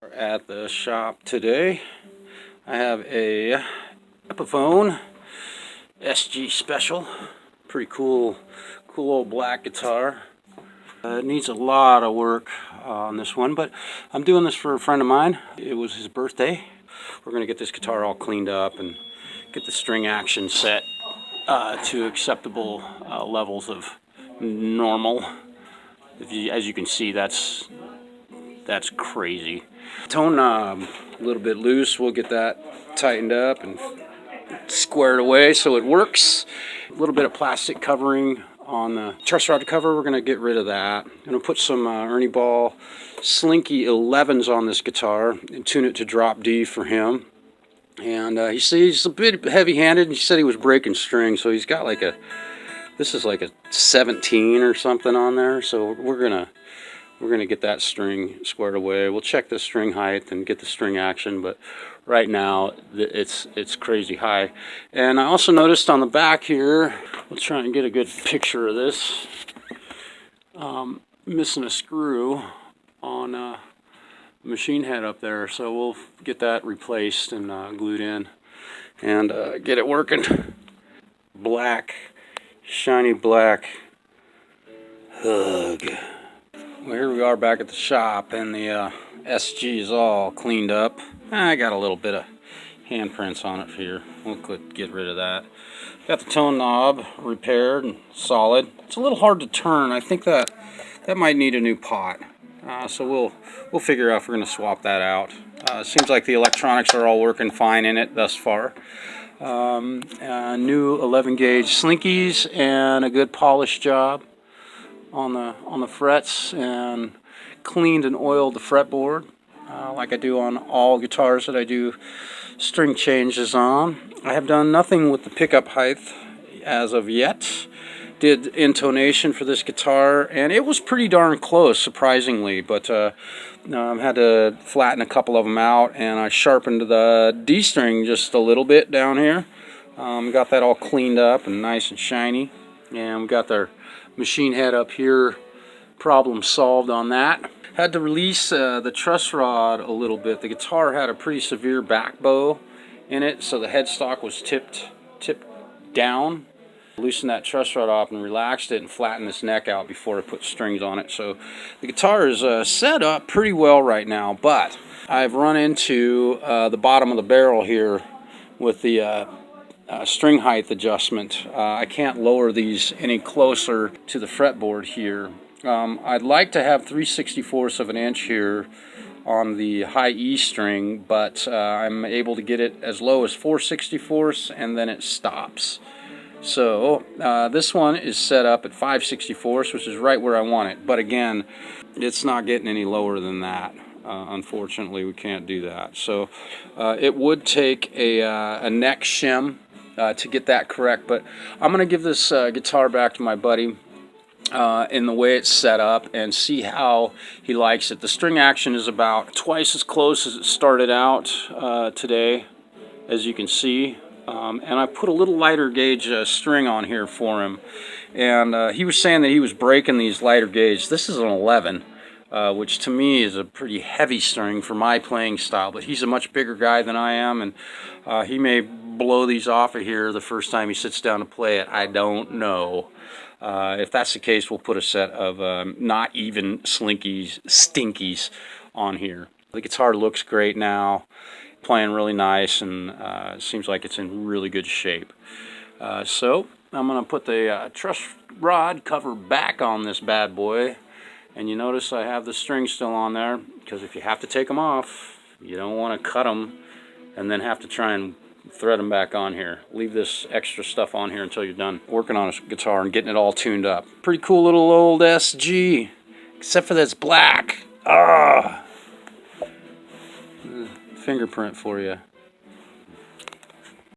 At the shop today, I have a Epiphone SG Special. Pretty cool old black guitar. It needs a lot of work on this one, but I'm doing this for a friend of mine. It was his birthday. We're going to get this guitar all cleaned up and get the string action set to acceptable levels of normal. As you can see, that's crazy. Tone knob a little bit loose. We'll get that tightened up and squared away so it works. A little bit of plastic covering on the truss rod cover. We're going to get rid of that. I'm going to put some Ernie Ball Slinky 11s on this guitar and tune it to drop D for him. And he said he's a bit heavy-handed, and he said he was breaking strings, so he's got like this is like a 17 or something on there. So we're gonna get that string squared away. We'll check the string height and get the string action, but right now it's crazy high. And I also noticed on the back here, we'll try and get a good picture of this, missing a screw on the machine head up there, so we'll get that replaced and glued in and get it working. Black, shiny black Hug. Well, here we are back at the shop, and the SG is all cleaned up. I got a little bit of handprints on it here. We'll get rid of that. Got the tone knob repaired and solid. It's a little hard to turn. I think that might need a new pot. So we'll figure out if we're going to swap that out. Seems like the electronics are all working fine in it thus far. New 11 gauge slinkies and a good polish job on the frets, and cleaned and oiled the fretboard like I do on all guitars that I do string changes on. I have done nothing with the pickup height as of yet. Did intonation for this guitar, and it was pretty darn close, surprisingly, but I had to flatten a couple of them out, and I sharpened the D string just a little bit down here. Got that all cleaned up and nice and shiny, and we got their machine head up here, problem solved on that. Had to release the truss rod a little bit. The guitar had a pretty severe back bow in it, so the headstock was tipped down. Loosened that truss rod off and relaxed it and flattened this neck out before I put strings on it. So the guitar is set up pretty well right now, but I've run into the bottom of the barrel here with the string height adjustment. I can't lower these any closer to the fretboard here. I'd like to have 3/64 of an inch here on the high E string, but I'm able to get it as low as 4/64, and then it stops. So this one is set up at 5/64, which is right where I want it, but again, it's not getting any lower than that. Unfortunately, we can't do that. So it would take a neck shim to get that correct, but I'm going to give this guitar back to my buddy in the way it's set up and see how he likes it. The string action is about twice as close as it started out today, as you can see. And I put a little lighter gauge string on here for him, and he was saying that he was breaking these lighter gauge. This is an 11, which to me is a pretty heavy string for my playing style, but he's a much bigger guy than I am, and he may blow these off of here the first time he sits down to play it. I don't know. If that's the case, we'll put a set of not even stinkies on here. The guitar looks great now, playing really nice, and it seems like it's in really good shape. So I'm going to put the truss rod cover back on this bad boy, and you notice I have the string still on there, because if you have to take them off, you don't want to cut them and then have to try and thread them back on here. Leave this extra stuff on here until you're done working on a guitar and getting it all tuned up. Pretty cool little old SG, except for that it's black. Fingerprint for you.